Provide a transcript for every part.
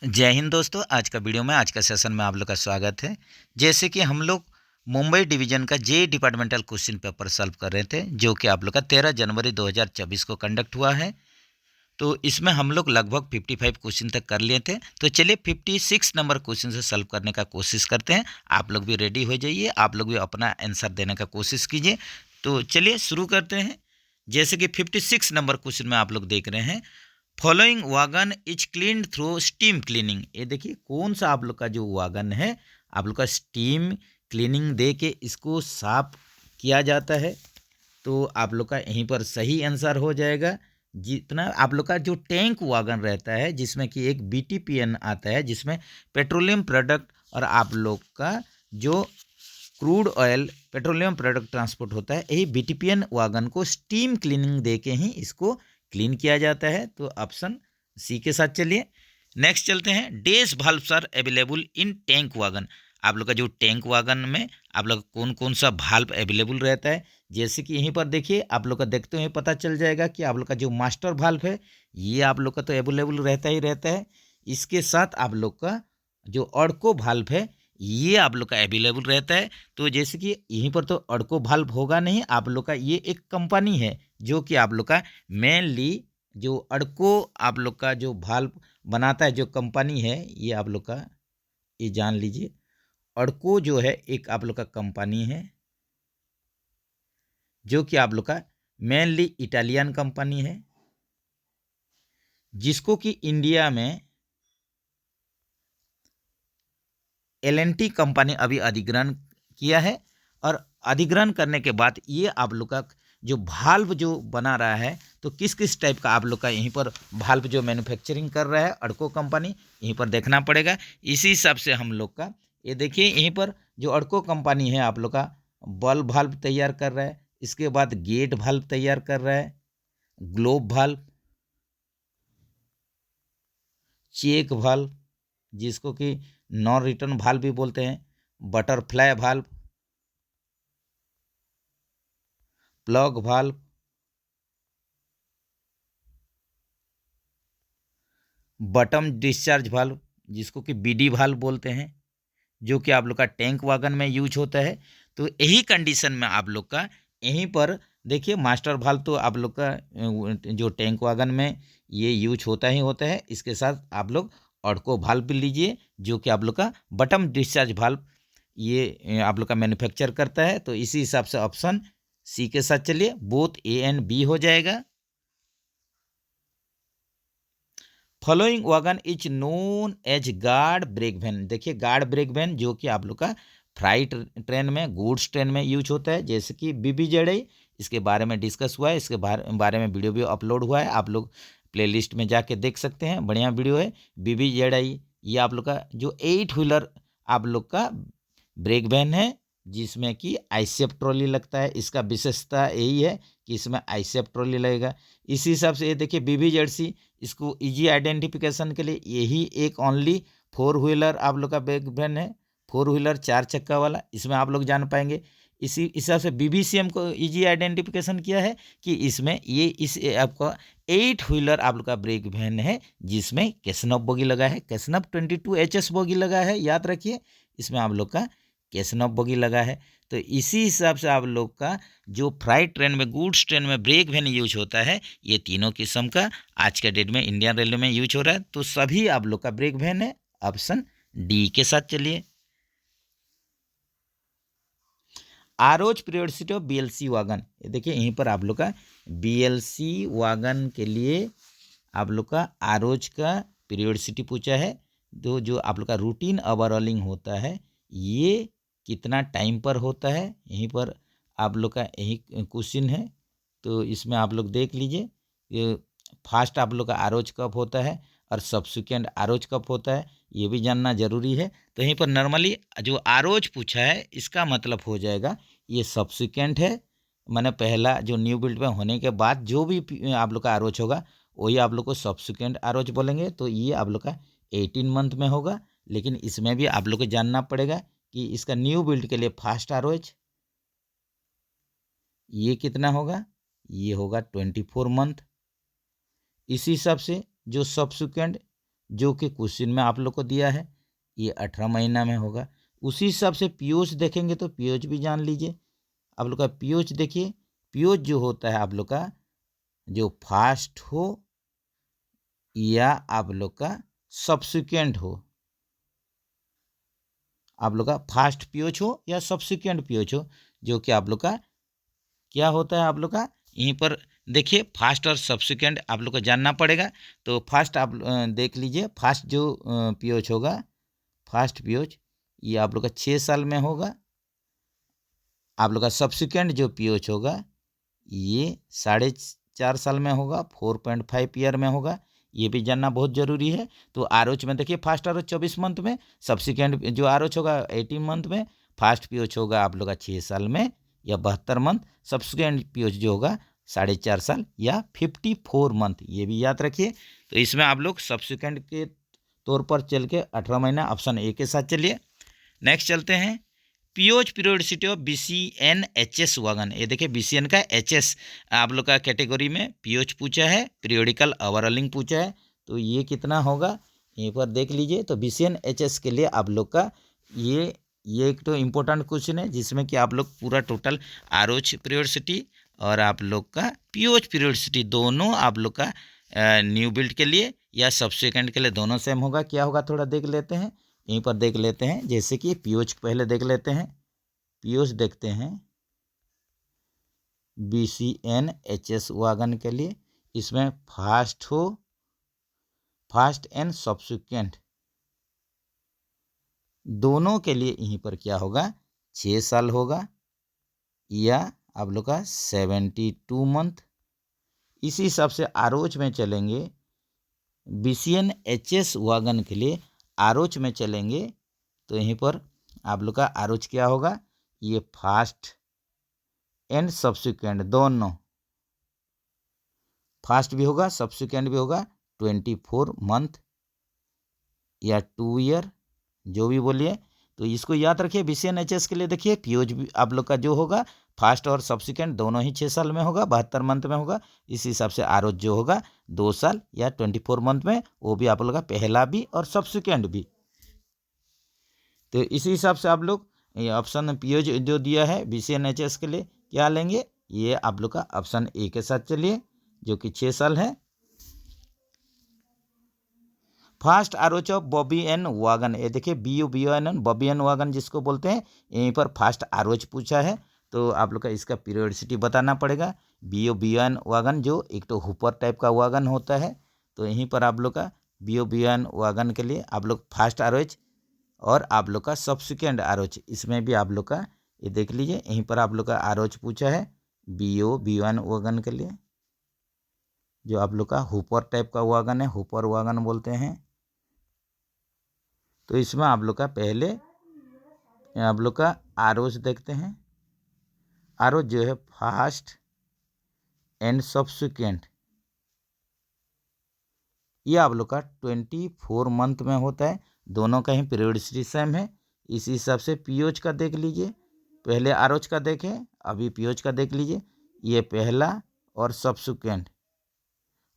जय हिंद दोस्तों। आज का वीडियो में आज का सेशन में आप लोग का स्वागत है। जैसे कि हम लोग मुंबई डिवीजन का जे डिपार्टमेंटल क्वेश्चन पेपर सॉल्व कर रहे थे, जो कि आप लोग का 13 जनवरी 2024 को कंडक्ट हुआ है। तो इसमें हम लोग लगभग 55 क्वेश्चन तक कर लिए थे। तो चलिए 56 नंबर क्वेश्चन से सॉल्व करने का कोशिश करते हैं। आप लोग भी रेडी हो जाइए, आप लोग भी अपना आंसर देने का कोशिश कीजिए। तो चलिए शुरू करते हैं। जैसे कि 56 नंबर क्वेश्चन में आप लोग देख रहे हैं, following wagon is cleaned through steam cleaning. ये देखिए कौन सा आप लोग का जो वागन है, आप लोग का स्टीम क्लीनिंग दे के इसको साफ किया जाता है। तो आप लोग का यहीं पर सही आंसर हो जाएगा। जितना आप लोग का जो टैंक वागन रहता है, जिसमें कि एक बीटीपीएन आता है, जिसमें पेट्रोलियम प्रोडक्ट और आप लोग का जो crude oil petroleum product transport होता है, यही बीटीपीएन वागन को स्टीम क्लीनिंग दे के ही इसको क्लीन किया जाता है। तो ऑप्शन सी के साथ चलिए। नेक्स्ट चलते हैं, dash valves are available in tank wagon. आप लोग का जो टैंक वागन में आप लोग कौन कौन सा भाल्व अवेलेबल रहता है, जैसे कि यहीं पर देखिए आप लोग का देखते हुए पता चल जाएगा कि आप लोग का जो मास्टर भाल्व है ये आप लोग का तो अवेलेबल रहता ही रहता है। इसके साथ आप लोग का जो अड़को भाल्व है ये आप लोग का अवेलेबल रहता है। तो जैसे कि यहीं पर तो अड़को भाल्व होगा नहीं, आप लोग का ये एक कंपनी है जो कि आप लोग का मेनली जो अड़को आप लोग का जो भाल्व बनाता है, जो कंपनी है ये आप लोग का ये जान लीजिए। अड़को जो है एक आप लोग का कंपनी है जो कि आप लोग का मेनली इटालियन कंपनी है, जिसको कि इंडिया में एल&टी कंपनी अभी अधिग्रहण किया है। और अधिग्रहण करने के बाद ये आप लोग का जो भाल्व जो बना रहा है, तो किस किस टाइप का आप लोग का यहीं पर भाल्व जो मैन्युफैक्चरिंग कर रहा है अड़को कंपनी, यहीं पर देखना पड़ेगा। इसी हिसाब से हम लोग का ये देखिए, यहीं पर जो अड़को कंपनी है आप लोग का बल भाल्व तैयार कर रहा है, इसके बाद गेट भाल्व तैयार कर रहा है, ग्लोब भाल्व, चेक भाल्व जिसको कि नॉन रिटर्न भाल्व भी बोलते हैं, butterfly valve, plug valve, bottom discharge valve जिसको कि बीडी भाल्व बोलते हैं, जो कि आप लोग का टैंक वागन में यूज होता है। तो यही कंडीशन में आप लोग का यहीं पर देखिए मास्टर भाल्व तो आप लोग का जो टैंक वागन में ये यूज होता ही होता है। इसके साथ आप लोग ऑडको भाल्व भी लीजिए, जो कि आप लोग का बटम डिस्चार्ज भाल्व ये आप लोग का मैन्युफैक्चर करता है। तो इसी हिसाब से ऑप्शन सी के साथ चलिए, बोथ ए एंड बी हो जाएगा। Following wagon is known as guard brake van. देखिए गार्ड ब्रेक वैन जो कि आप लोग का फ्राइट ट्रेन में, गुड्स ट्रेन में यूज होता है, जैसे कि बीबीजेडआई, इसके बारे में डिस्कस हुआ है, इसके बारे में वीडियो भी अपलोड हुआ है, आप लोग प्लेलिस्ट में जाके देख सकते हैं, बढ़िया वीडियो है। बीबीजेडआई ये आप लोग का जो 8 व्हीलर आप लोग का ब्रेक वैन है, जिसमें कि आईसेफ ट्रॉली लगता है। इसका विशेषता यही है कि इसमें आईसेफ ट्रॉली लगेगा। इसी हिसाब से ये देखिए बीबीजेडसी, इसको इजी आइडेंटिफिकेशन के लिए यही एक ओनली 4 व्हीलर आप लोग का ब्रेक वैन है, 4 व्हीलर 4 चक्का वाला, इसमें आप लोग जान पाएंगे। इसी हिसाब से बीबीसीएम को इजी आइडेंटिफिकेशन किया है कि इसमें ये इस आपका 8 व्हीलर आप लोग का ब्रेक वैन है, जिसमें कैसनफ बोगी लगा है, कैसनफ 22 HS बोगी लगा है, याद रखिए इसमें आप लोग का कैसनफ बोगी लगा है। तो इसी हिसाब से आप लोग का जो फ्राइट ट्रेन में, गुड्स ट्रेन में ब्रेक वैन यूज होता है, ये तीनों किस्म का आज के डेट में इंडियन रेलवे में यूज हो रहा है। तो सभी आप लोग का ब्रेक वैन है। ऑप्शन डी के साथ चलिए। Arose periodicity of BLC wagon, ये देखिए यहीं पर आप लोग का बीएलसी वागन के लिए आप लोग का आरोज का पीरियोडिसिटी पूछा है। तो जो आप लोग का रूटीन ओवरऑलिंग होता है ये कितना टाइम पर होता है, यहीं पर आप लोग का यही क्वेश्चन है। तो इसमें आप लोग देख लीजिए, ये फास्ट आप लोग का आरोज कब होता है और सब्सिक्वेंट आरोज कब होता है, ये भी जानना जरूरी है। तो यहीं पर नॉर्मली जो आरोज पूछा है इसका मतलब हो जाएगा ये सब्सिक्वेंट है, मैंने पहला जो न्यू बिल्ड में होने के बाद जो भी आप लोग का आरोज होगा वही आप लोग को सब्सिक्वेंट आरोज बोलेंगे। तो ये आप लोग का 18 मंथ में होगा। लेकिन इसमें भी आप लोग को जानना पड़ेगा कि इसका न्यू बिल्ड के लिए फास्ट आरोज ये कितना होगा, ये होगा 24 मंथ। इसी हिसाब से जो सब्सिक्वेंट जो कि क्वेश्चन में आप लोग को दिया है, ये 18 महीना में होगा। उसी हिसाब से पीओच देखेंगे तो पीओच भी जान लीजिए। आप लोग का पीओच देखिए, पीओच जो होता है आप लोग का जो फास्ट हो या आप लोग का सब्सिक्वेंट हो, आप लोग का फास्ट पीओच हो या सब्सिक्वेंट पीओच हो, जो कि आप लोग का क्या होता है आप लोग का यहीं पर देखिए फास्ट और सब्सिक्वेंट आप लोग को जानना पड़ेगा। तो फास्ट आप देख लीजिए, फास्ट जो पीओच होगा, फास्ट पीओच ये आप लोग का 6 साल में होगा। आप लोग का सब्सिक्वेंट जो पीओच होगा ये 4.5 साल में होगा, 4.5 ईयर में होगा। ये भी जानना बहुत जरूरी है। तो आरओच में देखिए फास्ट आरओच 24 मंथ में, सब्सिक्वेंट जो आरओच होगा 18 मंथ में, फास्ट पीओच होगा आप लोग का 6 साल में या 72 मंथ, सब्सिक्वेंट पीओच जो होगा 4.5 साल या 54 मंथ, ये भी याद रखिए। तो इसमें आप लोग सब्सिक्वेंट के तौर पर चल के 18 महीना ऑप्शन ए के साथ चलिए। नेक्स्ट चलते हैं, POH periodicity of BCN HS wagon. ये देखिए बीसीएन का एचएस आप लोग का कैटेगरी में पीओच पूछा है, पीरियोडिकल ओवरऑलिंग पूछा है, तो ये कितना होगा यहीं पर देख लीजिए। तो बीसीएन एचएस के लिए आप लोग का ये एक तो इम्पोर्टेंट क्वेश्चन है जिसमें कि आप लोग पूरा टोटल आरओच पीरियोडिसिटी और आप लोग का पीओच पीरियोडिसिटी दोनों आप लोग का न्यू बिल्ड के लिए या सब्सिक्वेंट के लिए दोनों सेम होगा। क्या होगा थोड़ा देख लेते हैं, यहीं पर देख लेते हैं। जैसे कि पीओच पहले देख लेते हैं, पीओच देखते हैं बीसीएन एचएस वागन के लिए, इसमें फास्ट हो, फास्ट एंड सब्सिक्वेंट दोनों के लिए यहीं पर क्या होगा 6 साल होगा या आप लोग का 72 मंथ। इसी हिसाब से आरोच में चलेंगे, बीसीएन एचएस वागन के लिए आरोच में चलेंगे तो यहीं पर आप लोग का आरोच क्या होगा, ये फास्ट एंड सब्सिक्वेंट दोनों, फास्ट भी होगा सब्सिक्वेंट भी होगा 24 मंथ या 2 ईयर, जो भी बोलिए। तो इसको याद रखिए। बीसीएन एचएस के लिए देखिए पीओच भी आप लोग का जो होगा फास्ट और सब्सिक्वेंट दोनों ही 6 साल में होगा, 72 मंथ में होगा। इस हिसाब से आरोच जो होगा 2 साल या 24 मंथ में, वो भी आप लोग का पहला भी और सब्सिक्वेंट भी। तो इसी हिसाब से आप लोग ये ऑप्शन पीओच जो दिया है बीसीएन एचएस के लिए क्या लेंगे, ये आप लोग का ऑप्शन ए के साथ चलिए जो कि 6 साल है। Fast ROH of BOBYN wagon, ये देखिए BOBON बॉबी एन वागन जिसको बोलते हैं, यहीं पर फास्ट आरोच पूछा है। तो आप लोग का इसका पीरियोडिसिटी बताना पड़ेगा। BOBON वागन जो एक तो हुपर टाइप का वागन होता है, तो यहीं पर आप लोग का BOBON वागन के लिए आप लोग फास्ट आरोच और आप लोग का सब्सिक्वेंट आरोच, इसमें भी आप लोग का ये देख लीजिए, यहीं पर आप लोग का आरोच पूछा है BOBON वागन के लिए, जो आप लोग का हुपर टाइप का वागन है, हुपर वागन बोलते हैं। तो इसमें आप लोग का पहले आप लोग का आरोच देखते हैं। आरोच जो है फास्ट एंड सब्सिक्वेंट, ये आप लोग का 24 मंथ में होता है, दोनों का ही पीरियोडिसिटी सेम है। इसी हिसाब से पीओच का देख लीजिए, पहले आरोच का देखें अभी पीओच का देख लीजिए, ये पहला और सब्सिक्वेंट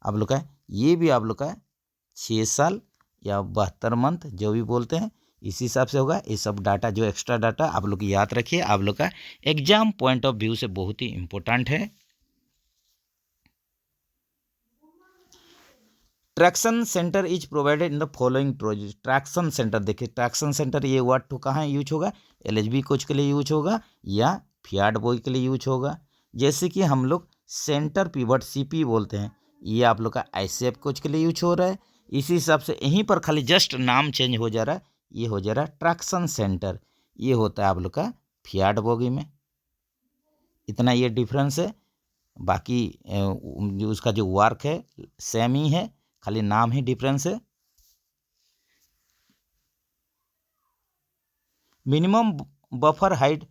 आप लोग का ये भी आप लोग का 6 साल या 72 मंथ जो भी बोलते हैं, इसी हिसाब से होगा। ये सब डाटा जो एक्स्ट्रा डाटा आप लोग याद रखिए, आप लोग का एग्जाम पॉइंट ऑफ व्यू से बहुत ही इम्पोर्टेंट है। Traction centre is provided in the following project. Traction centre देखिए, ट्रैक्शन सेंटर ये वर्ड तो कहाँ यूज होगा, LHB कोच के लिए यूज होगा या फियाट बॉय के लिए यूज होगा। जैसे कि हम लोग सेंटर पिवट CP बोलते हैं, ये आप लोग का ICF कोच के लिए यूज हो रहा है। इसी हिसाब से यहीं पर खाली जस्ट नाम चेंज हो जा रहा है, ये हो जा रहा है ट्रैक्शन सेंटर, ये होता है आप लोग का फियाट बॉगी में। इतना ये डिफरेंस है, बाकी जो उसका जो वर्क है सेम ही है, खाली नाम ही डिफरेंस है। Minimum buffer height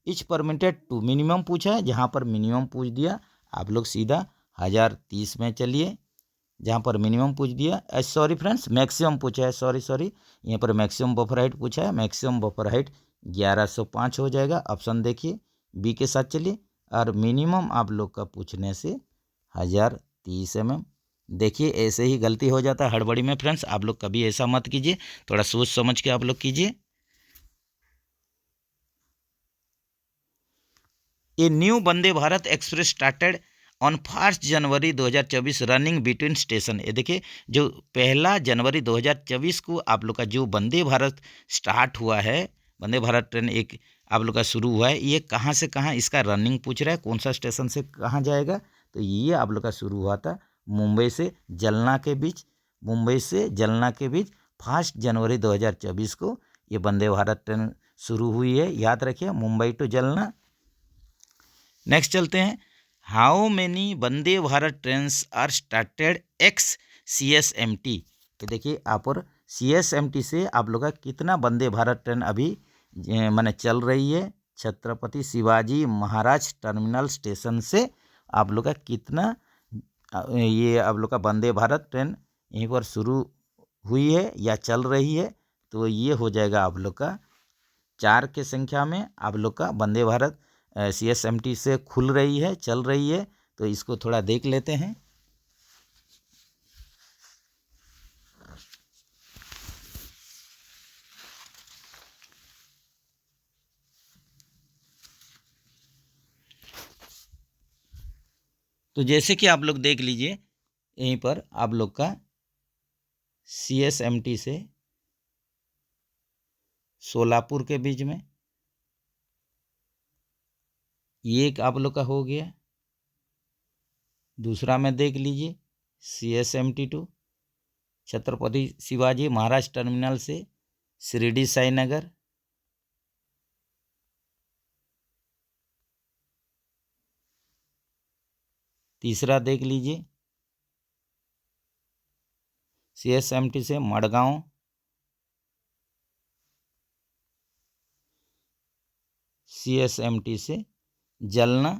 each permitted to, minimum पूछा है, जहाँ पर मिनिमम पूछ दिया आप लोग सीधा 1030 में चलिए, जहाँ पर मिनिमम पूछ दिया, सॉरी फ्रेंड्स मैक्सिमम पूछा है, सॉरी यहाँ पर मैक्सिमम बफर हाइट पूछा है, मैक्सिमम बफर हाइट 1105 हो जाएगा। ऑप्शन देखिए बी के साथ चलिए। और मिनिमम आप लोग का पूछने से 1030 mm, देखिए ऐसे ही गलती हो जाता है हड़बड़ी में फ्रेंड्स, आप लोग कभी ऐसा मत कीजिए, थोड़ा सोच समझ के आप लोग कीजिए। A new Vande Bharat express started on 1 January 2024 running between station. ये देखिए जो 1 जनवरी 2024 को आप लोग का जो वंदे भारत स्टार्ट हुआ है, वंदे भारत ट्रेन एक आप लोग का शुरू हुआ है, ये कहाँ से कहाँ इसका रनिंग पूछ रहा है, कौन सा स्टेशन से कहाँ जाएगा। तो ये आप लोग का शुरू हुआ था मुंबई से जलना के बीच, मुंबई से जलना के बीच 1 जनवरी 2024 को ये वंदे भारत ट्रेन शुरू हुई है, याद रखिए, मुंबई टू जलना। नेक्स्ट चलते हैं, how many Vande Bharat trains are started ex CSMT। ये देखिए आप और CSMT से आप लोग का कितना वंदे भारत ट्रेन अभी माने चल रही है, छत्रपति शिवाजी महाराज टर्मिनल स्टेशन से आप लोग का कितना ये आप लोग का वंदे भारत ट्रेन यहीं पर शुरू हुई है या चल रही है। तो ये हो जाएगा आप लोग का 4 के संख्या में आप लोग का वंदे भारत CSMT से खुल रही है, चल रही है। तो इसको थोड़ा देख लेते हैं। तो जैसे कि आप लोग देख लीजिए यहीं पर आप लोग का CSMT से सोलापुर के बीच में ये एक आप लोग का हो गया। दूसरा में देख लीजिए CSMT to Chhatrapati Shivaji Maharaj terminal से शिरडी साईनगर। तीसरा देख लीजिए CSMT से मड़गांव, CSMT से जलना।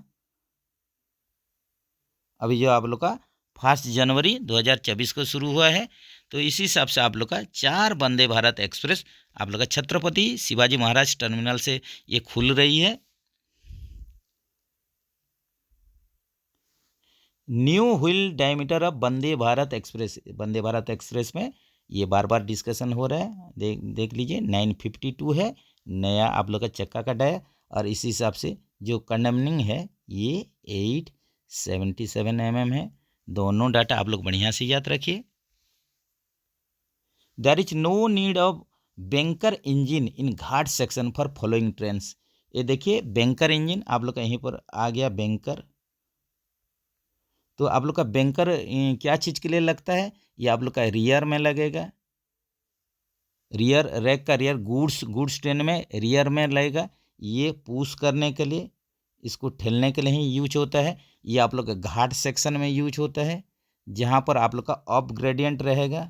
अभी जो आप लोग का 1 जनवरी 2024 को शुरू हुआ है, तो इसी हिसाब से आप लोग का 4 वंदे भारत एक्सप्रेस आप लोग का छत्रपति शिवाजी महाराज टर्मिनल से ये खुल रही है। New wheel diameter of Vande Bharat express, Vande Bharat express में ये बार बार डिस्कशन हो रहा है, देख लीजिए 952 है नया आप लोग का चक्का का डाया, और इसी हिसाब से जो कंडमनिंग है ये 877 mm है। दोनों डाटा आप लोग बढ़िया से याद रखिए। There is no need of banker engine in ghat section for following trains. ये देखिए बैंकर इंजन आप लोग का यहीं पर आ गया बैंकर। तो आप लोग का बैंकर क्या चीज़ के लिए लगता है, ये आप लोग का रियर में लगेगा, रियर रैक का रियर गुड्स ट्रेन में रियर में लगेगा। ये पुश करने के लिए, इसको ठेलने के लिए ही यूज होता है। ये आप लोग का घाट सेक्शन में यूज होता है जहाँ पर आप लोग का अप ग्रेडियंट रहेगा।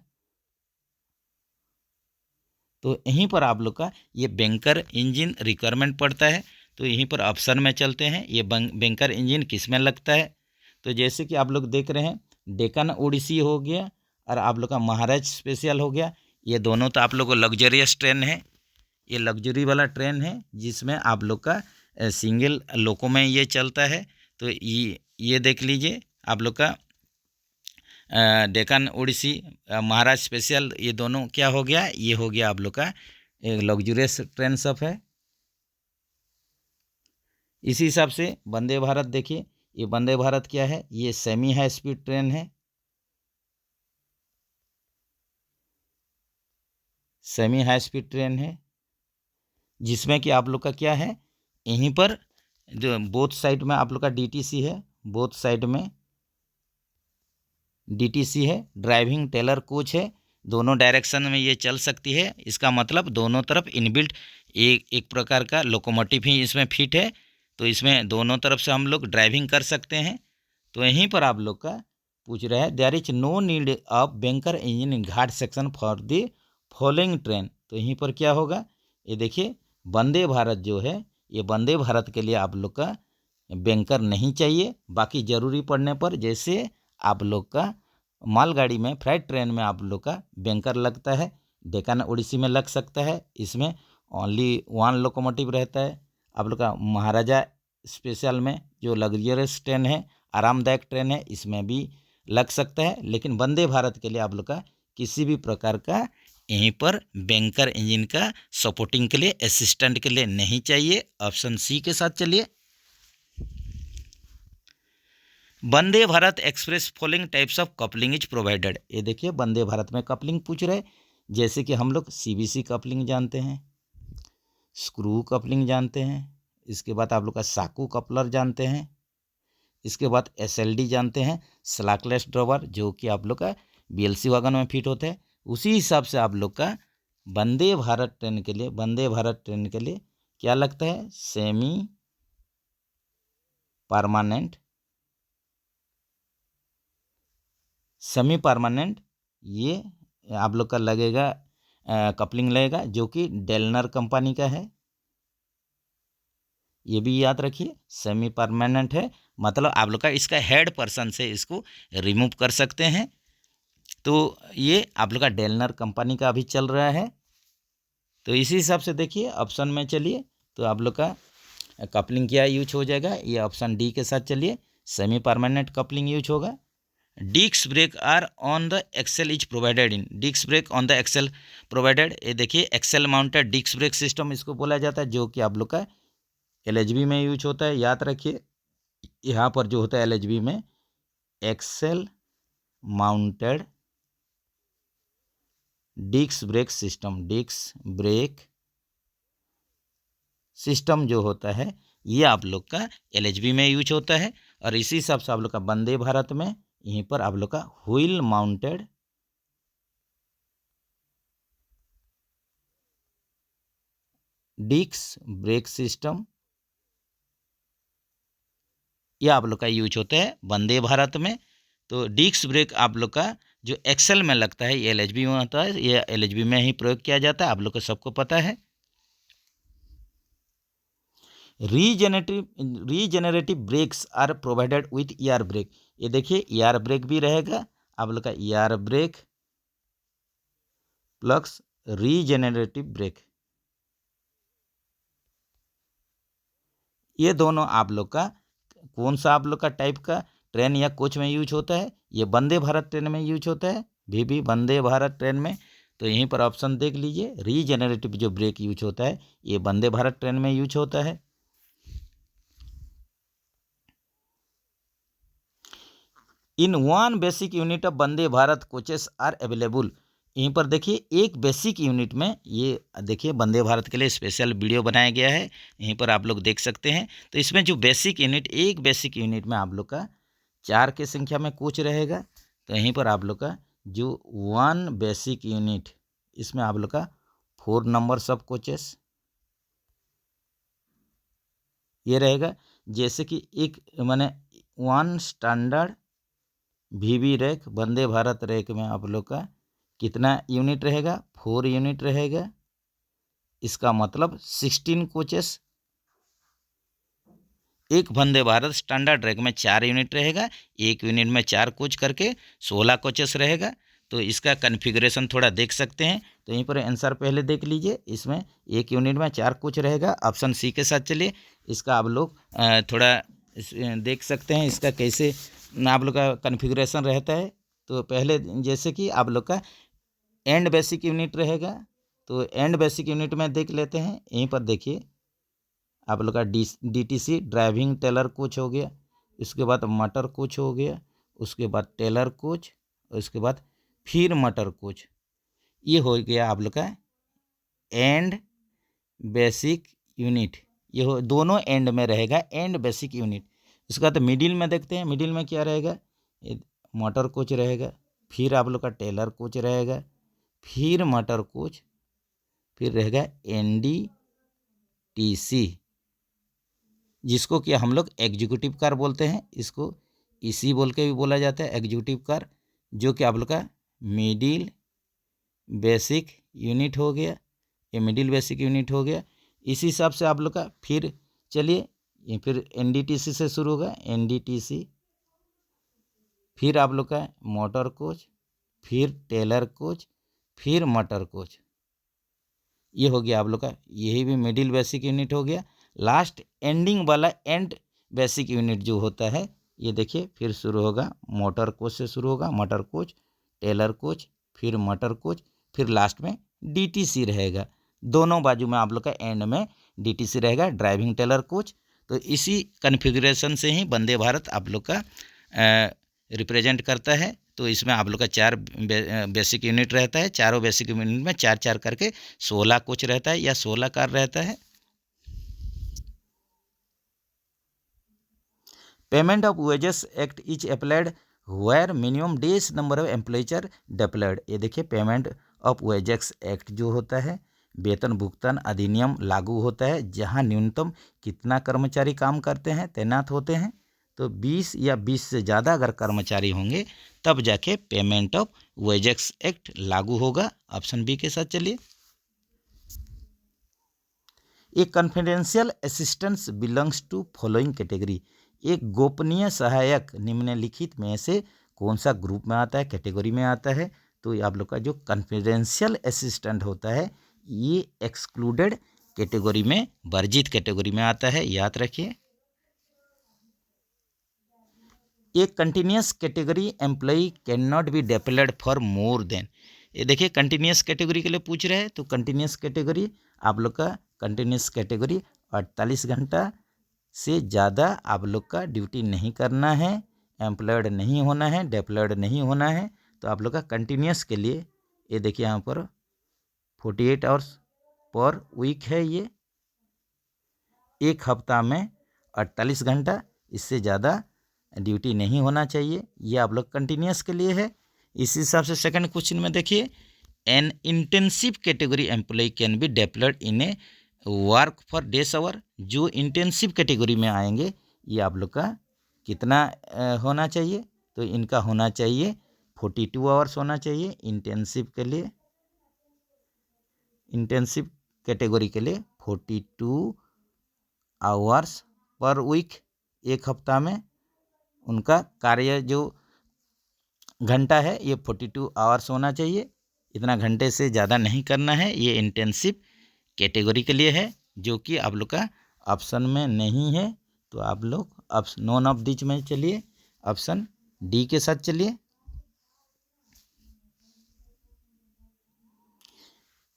तो यहीं पर आप लोग का ये बैंकर इंजन रिक्वायरमेंट पड़ता है। तो यहीं पर ऑप्शन में चलते हैं, ये बैंकर इंजन किस में लगता है। तो जैसे कि आप लोग देख रहे हैं डेक्कन ओडिसी हो गया और आप लोग का महाराज स्पेशल हो गया। ये दोनों तो आप लोग को लग्जरियस ट्रेन है, ये लग्जरी वाला ट्रेन है जिसमें आप लोग का सिंगल लोको में ये चलता है। तो ये देख लीजिए आप लोग का डेक्कन ओडिसी महाराज स्पेशल, ये दोनों क्या हो गया, ये हो गया आप लोग का एक लग्जरियस ट्रेन सब है। इसी हिसाब से वंदे भारत देखिए, ये वंदे भारत क्या है, ये सेमी हाई स्पीड ट्रेन है, सेमी हाई स्पीड ट्रेन है जिसमें कि आप लोग का क्या है, यहीं पर जो बोथ साइड में आप लोग का DTC है, बोथ साइड में DTC है, ड्राइविंग टेलर कोच है, दोनों डायरेक्शन में ये चल सकती है। इसका मतलब दोनों तरफ इनबिल्ट एक प्रकार का लोकोमोटिव ही इसमें फिट है। तो इसमें दोनों तरफ से हम लोग ड्राइविंग कर सकते हैं। तो यहीं पर आप लोग का पूछ रहा है there is no need of banker engine in ghat section for the following train. तो यहीं पर क्या होगा, ये देखिए वंदे भारत जो है, ये वंदे भारत के लिए आप लोग का बैंकर नहीं चाहिए। बाकी ज़रूरी पड़ने पर जैसे आप लोग का मालगाड़ी में फ्राइट ट्रेन में आप लोग का बैंकर लगता है, डेक्कन ओडिसी में लग सकता है, इसमें ओनली 1 लोकोमोटिव रहता है। आप लोग का महाराजा स्पेशल में जो लग्जरियस ट्रेन है, आरामदायक ट्रेन है, इसमें भी लग सकता है, लेकिन वंदे भारत के लिए आप लोग का किसी भी प्रकार का यहीं पर बैंकर इंजन का सपोर्टिंग के लिए, असिस्टेंट के लिए नहीं चाहिए। ऑप्शन सी के साथ चलिए। Vande Bharat express following types of coupling is provided. ये देखिए वंदे भारत में कपलिंग पूछ रहे, जैसे कि हम लोग सीबीसी कपलिंग जानते हैं, स्क्रू कपलिंग जानते हैं, इसके बाद आप लोग का साकू कपलर जानते हैं, इसके बाद एसएलडी जानते हैं, स्लैकलेस ड्रॉवर, जो कि आप लोग का बीएलसी वागन में फिट होता है। उसी हिसाब से आप लोग का वंदे भारत ट्रेन के लिए, वंदे भारत ट्रेन के लिए क्या लगता है, सेमी परमानेंट, सेमी परमानेंट ये आप लोग का लगेगा, कपलिंग लगेगा, जो कि डेलनर कंपनी का है। ये भी याद रखिए, सेमी परमानेंट है, मतलब आप लोग का इसका हेड पर्सन से इसको रिमूव कर सकते हैं। तो ये आप लोग का डेलनर कंपनी का अभी चल रहा है। तो इसी हिसाब से देखिए ऑप्शन में चलिए, तो आप लोग का कपलिंग क्या यूज हो जाएगा, ये ऑप्शन डी के साथ चलिए, सेमी परमानेंट कपलिंग यूज होगा। Disc brake are on the axle is provided in, disc brake on the axle provided. ये देखिए axle mounted disc brake system इसको बोला जाता है, जो कि आप लोग का एलएचबी में यूज होता है। याद रखिए यहाँ पर जो होता है एलएचबी में axle mounted disc brake system, disc brake system जो होता है ये आप लोग का एलएचबी में यूज होता है। और इसी हिसाब से आप लोग का वंदे भारत में यहीं पर आप लोग का wheel mounted disc brake system ये आप लोग का यूज होता है वंदे भारत में। तो डिस्क ब्रेक आप लोग का जो एक्सेल में लगता है ये एलएचबी में होता है, ये एलएचबी में ही प्रयोग किया जाता है, आप लोग को सबको पता है। Regenerative brakes are provided with ER brake. ये देखिए ईआर ब्रेक भी रहेगा, आप लोग का ER brake plus regenerative brake, ये दोनों आप लोग का कौन सा आप लोग का टाइप का ट्रेन या कोच में यूज होता है, ये वंदे भारत ट्रेन में यूज होता है, भी वंदे भारत ट्रेन में। तो यहीं पर ऑप्शन देख लीजिए, रीजेनरेटिव जो ब्रेक यूज होता है ये वंदे भारत ट्रेन में यूज होता है। In one basic unit of Vande Bharat coaches are available. यहीं पर देखिए एक बेसिक यूनिट में, ये देखिए वंदे भारत के लिए स्पेशल वीडियो बनाया गया है, यहीं पर आप लोग देख सकते हैं। तो इसमें जो बेसिक यूनिट, एक बेसिक यूनिट में आप लोग का 4 की संख्या में कोच रहेगा। तो यहीं पर आप लोग का जो वन बेसिक यूनिट, इसमें आप लोग का 4 नंबर सब कोचेस ये रहेगा। जैसे कि एक माने वन स्टैंडर्ड वीवी रैक वंदे भारत रैक में आप लोग का कितना यूनिट रहेगा, 4 यूनिट रहेगा। इसका मतलब 16 कोचेस। एक वंदे भारत स्टैंडर्ड रैक में 4 यूनिट रहेगा, एक यूनिट में 4 कोच करके 16 कोचेस रहेगा। तो इसका कन्फिग्रेशन थोड़ा देख सकते हैं। तो यहीं पर आंसर पहले देख लीजिए, इसमें एक यूनिट में 4 कोच रहेगा, ऑप्शन सी के साथ चलिए। इसका आप लोग थोड़ा देख सकते हैं इसका कैसे आप लोग का कन्फिग्रेशन रहता है। तो पहले जैसे कि आप लोग का एंड बेसिक यूनिट रहेगा, तो एंड बेसिक यूनिट में देख लेते हैं। यहीं पर देखिए आप लोग का डीटीसी ड्राइविंग टेलर कोच हो गया, इसके बाद मटर कोच हो गया, उसके बाद टेलर कोच, और उसके बाद फिर मटर कोच। ये हो गया आप लोग का एंड बेसिक यूनिट। ये हो दोनों एंड में रहेगा एंड बेसिक यूनिट। उसके बाद मिडिल में देखते हैं, मिडिल में क्या रहेगा, मोटर कोच रहेगा, फिर आप लोग का टेलर कोच रहेगा, फिर मोटर कोच, फिर रहेगा एनडीटीसी, जिसको कि हम लोग एग्जीक्यूटिव कार बोलते हैं, इसको इसी बोल के भी बोला जाता है एग्जीक्यूटिव कार, जो कि आप लोग का मिडिल बेसिक यूनिट हो गया। ये मिडिल बेसिक यूनिट हो गया। इसी हिसाब से आप लोग का फिर चलिए ये फिर एनडीटीसी से शुरू होगा, एनडीटीसी, फिर आप लोग का मोटर कोच, फिर टेलर कोच, फिर मोटर कोच। ये हो गया आप लोग का, यही भी मिडिल बेसिक यूनिट हो गया। लास्ट एंडिंग वाला एंड बेसिक यूनिट जो होता है ये देखिए फिर शुरू होगा, मोटर कोच से शुरू होगा, मोटर कोच, टेलर कोच, फिर मोटर कोच, फिर लास्ट में डीटीसी रहेगा। दोनों बाजू में आप लोग का एंड में डीटीसी रहेगा, ड्राइविंग टेलर कोच। तो इसी कन्फिग्रेशन से ही वंदे भारत आप लोग का रिप्रेजेंट करता है। तो इसमें आप लोग का 4 बेसिक यूनिट रहता है, चारों बेसिक यूनिट में 4-4 करके 16 कोच रहता है या 16 कार रहता है। Payment of wages act is applied where minimum days number of employees deployed. ये देखिए पेमेंट ऑफ वेजेस एक्ट जो होता है, वेतन भुगतान अधिनियम लागू होता है जहां न्यूनतम कितना कर्मचारी काम करते हैं, तैनात होते हैं। तो 20 या 20 से ज़्यादा अगर कर्मचारी होंगे तब जाके पेमेंट ऑफ वेजेस एक्ट लागू होगा। ऑप्शन बी के साथ चलिए। एक confidential assistance belongs to following category. एक गोपनीय सहायक निम्नलिखित में से कौन सा ग्रुप में आता है, कैटेगरी में आता है? तो आप लोग का जो कॉन्फिडेंशियल असिस्टेंट होता है ये एक्सक्लूडेड कैटेगरी में, वर्जित कैटेगरी में आता है, याद रखिए। एक continuous category employee can not be deployed for more than. ये देखिए कंटिन्यूस कैटेगरी के लिए पूछ रहे हैं, तो कंटिन्यूस कैटेगरी आप लोग का कंटिन्यूस कैटेगरी 48 घंटा से ज़्यादा आप लोग का ड्यूटी नहीं करना है, एम्प्लॉयड नहीं होना है, डिप्लॉयड नहीं होना है। तो आप लोग का कंटिन्यूस के लिए ये देखिए यहाँ पर 48 आवर्स पर वीक है, ये एक हफ्ता में 48 घंटा, इससे ज़्यादा ड्यूटी नहीं होना चाहिए। ये आप लोग कंटिन्यूस के लिए है। इस हिसाब से सेकंड क्वेश्चन में देखिए, an intensive category employee can be deployed in a work for days hour. जो इंटेंसिव कैटेगरी में आएंगे ये आप लोग का कितना होना चाहिए? तो इनका होना चाहिए 42 आवर्स होना चाहिए इंटेंसिव के लिए। इंटेंसिव कैटेगरी के लिए 42 आवर्स पर वीक, एक हफ्ता में उनका कार्य जो घंटा है ये 42 आवर्स होना चाहिए। इतना घंटे से ज़्यादा नहीं करना है। ये इंटेंसिव कैटेगरी के लिए है, जो कि आप लोग का ऑप्शन में नहीं है। तो आप लोग नॉन ऑफ दिच में चलिए, ऑप्शन डी के साथ चलिए।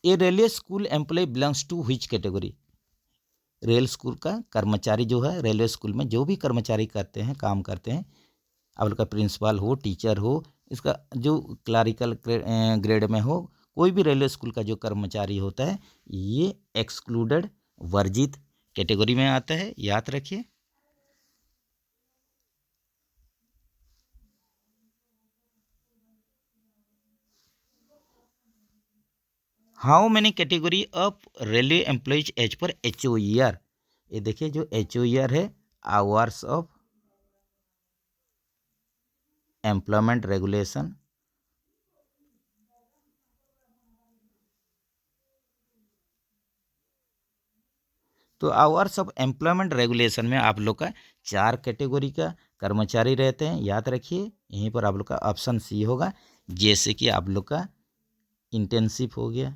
A railway school employ belongs to which category. Rail school का कर्मचारी जो है, रेलवे स्कूल में जो भी कर्मचारी करते हैं, काम करते हैं, आप लोग का प्रिंसिपल हो, टीचर हो, इसका जो क्लरिकल ग्रेड में हो, कोई भी रेलवे स्कूल का जो कर्मचारी होता है ये एक्सक्लूडेड वर्जित कैटेगरी में आता है, याद रखिए। How many category of railway employees as per HOER। ये देखिए जो HOER है, आवर्स ऑफ एम्प्लॉयमेंट रेगुलेशन। तो आवर्स ऑफ एम्प्लॉयमेंट रेगुलेशन में आप लोग का 4 कैटेगरी का कर्मचारी रहते हैं, याद रखिए। यहीं पर आप लोग का ऑप्शन सी होगा। जैसे कि आप लोग का इंटेंसिव हो गया,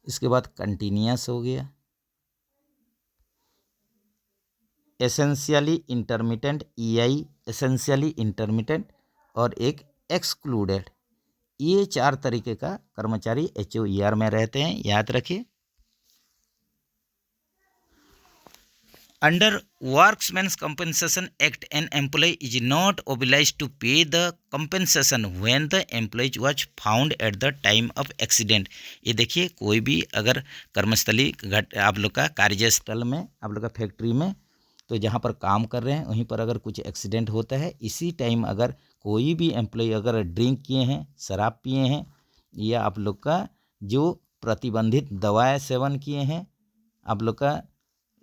इसके बाद कंटिन्यूस हो गया, essentially intermittent EI, essentially intermittent, और एक एक्सक्लूडेड। ये 4 तरीके का कर्मचारी HOER में रहते हैं, याद रखिए। Under workman's compensation act an employ is not obliged to pay the compensation when the employ was found at the time of accident. ये देखिए कोई भी अगर कर्मस्थली आप लोग का कार्यस्थल में, आप लोग का फैक्ट्री में, तो जहाँ पर काम कर रहे हैं वहीं पर अगर कुछ एक्सीडेंट होता है, इसी टाइम अगर कोई भी एम्प्लॉय अगर ड्रिंक किए हैं, शराब पिए हैं, या आप लोग का जो प्रतिबंधित दवाएं सेवन किए हैं, आप लोग का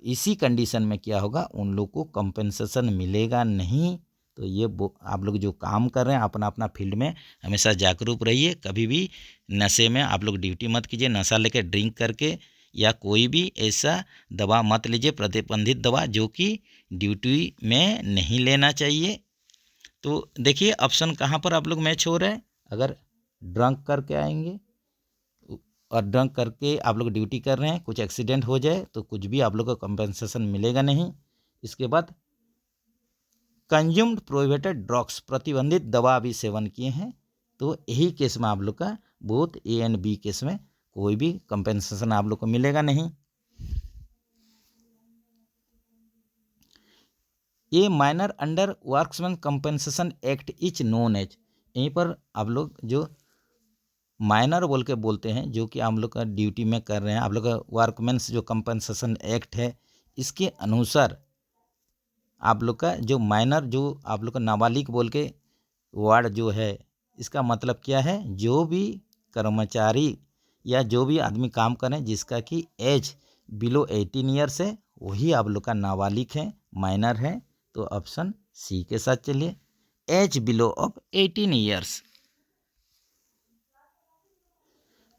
इसी कंडीशन में क्या होगा, उन लोग को कंपनसेशन मिलेगा नहीं। तो ये आप लोग जो काम कर रहे हैं अपना अपना फील्ड में हमेशा जागरूक रहिए। कभी भी नशे में आप लोग ड्यूटी मत कीजिए, नशा लेकर ड्रिंक करके या कोई भी ऐसा दवा मत लीजिए, प्रतिबंधित दवा, जो कि ड्यूटी में नहीं लेना चाहिए। तो देखिए ऑप्शन कहाँ पर आप लोग मैच हो रहे हैं। अगर ड्रंक करके आएंगे और ड्रंक करके आप लोग ड्यूटी कर रहे हैं, कुछ एक्सीडेंट हो जाए तो कुछ भी आप लोग को कंपनसेशन मिलेगा नहीं। इसके बाद कंज्यूम्ड प्रोहिबिटेड ड्रग्स, प्रतिबंधित दवा भी सेवन किए हैं, तो यही केस में आप लोग का both A and B case में कोई भी कंपेंसेशन आप लोग को मिलेगा नहीं। A minor under workmen compensation act is known as, यहीं पर आप लोग जो माइनर बोल के बोलते हैं, जो कि हम लोग का ड्यूटी में कर रहे हैं, आप लोग का वर्कमैन्स जो कंपेंसेशन एक्ट है, इसके अनुसार आप लोग का जो माइनर, जो आप लोग का नाबालिग बोल के वर्ड जो है, इसका मतलब क्या है, जो भी कर्मचारी या जो भी आदमी काम करें जिसका कि एज बिलो 18 ईयर्स है, वही आप लोग का नाबालिग है, माइनर है। तो ऑप्शन सी के साथ चलिए, age below of 18 years.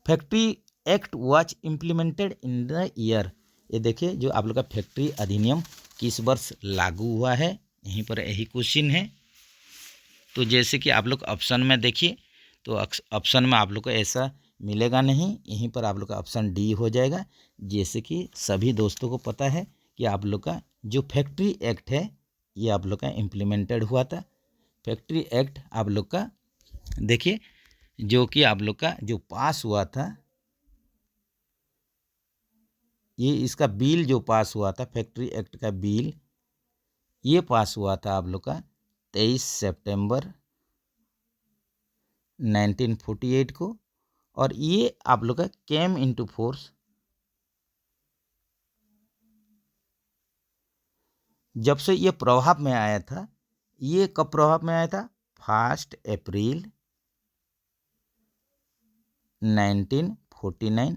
Factory act was implemented in the year, ये देखिए जो आप लोग का फैक्ट्री अधिनियम किस वर्ष लागू हुआ है, यहीं पर यही क्वेश्चन है। तो जैसे कि आप लोग ऑप्शन में देखिए, तो ऑप्शन में आप लोग को ऐसा मिलेगा नहीं, यहीं पर आप लोग का ऑप्शन डी हो जाएगा। जैसे कि सभी दोस्तों को पता है कि आप लोग का जो फैक्ट्री एक्ट है, ये आप लोग का इम्प्लीमेंटेड हुआ था। फैक्ट्री एक्ट आप लोग का देखिए, जो कि आप लोग का जो पास हुआ था, ये इसका बिल जो पास हुआ था, फैक्ट्री एक्ट का बिल, ये पास हुआ था आप लोग का 23 सितंबर 1948 को, और ये आप लोग का केम इनटू फोर्स जब से ये प्रभाव में आया था। ये कब प्रभाव में आया था? 1 अप्रैल 1949,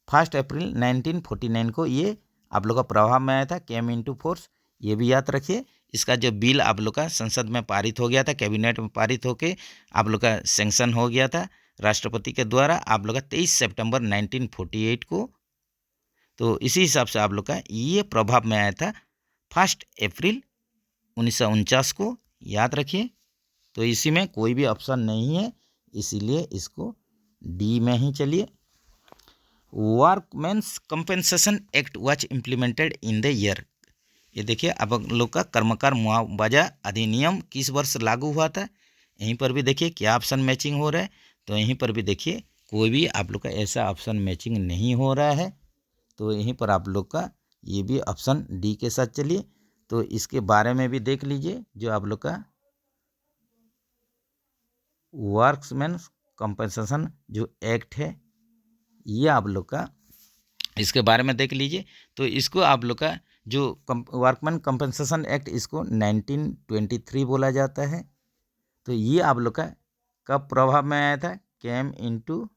1 अप्रैल 1949 को ये आप लोग का प्रभाव में आया था, केम इनटू फोर्स। ये भी याद रखिए। इसका जो बिल आप लोग का संसद में पारित हो गया था, कैबिनेट में पारित होके आप लोग का सैंक्शन हो गया था राष्ट्रपति के द्वारा, आप लोग का 23 सितंबर 1948 को। तो इसी हिसाब से आप लोग का ये प्रभाव में आया था 1 अप्रैल 1949 को, याद रखिए। तो इसी में कोई भी ऑप्शन नहीं है, इसीलिए इसको डी में ही चलिए। Workman's compensation act was implemented in the year, ये देखिए अब लोग का कर्मकार मुआवजा अधिनियम किस वर्ष लागू हुआ था, यहीं पर भी देखिए क्या ऑप्शन मैचिंग हो रहा है। तो यहीं पर भी देखिए कोई भी आप लोग का ऐसा ऑप्शन मैचिंग नहीं हो रहा है, तो यहीं पर आप लोग का ये भी ऑप्शन डी के साथ चलिए। तो इसके बारे में भी देख लीजिए, जो आप लोग का वर्कमैन कंपनसेशन जो एक्ट है, ये आप लोग का इसके बारे में देख लीजिए। तो इसको आप लोग का जो वर्कमैन कंपनसेशन एक्ट, इसको 1923 बोला जाता है। तो ये आप लोग का कब प्रभाव में आया था? केम इनटू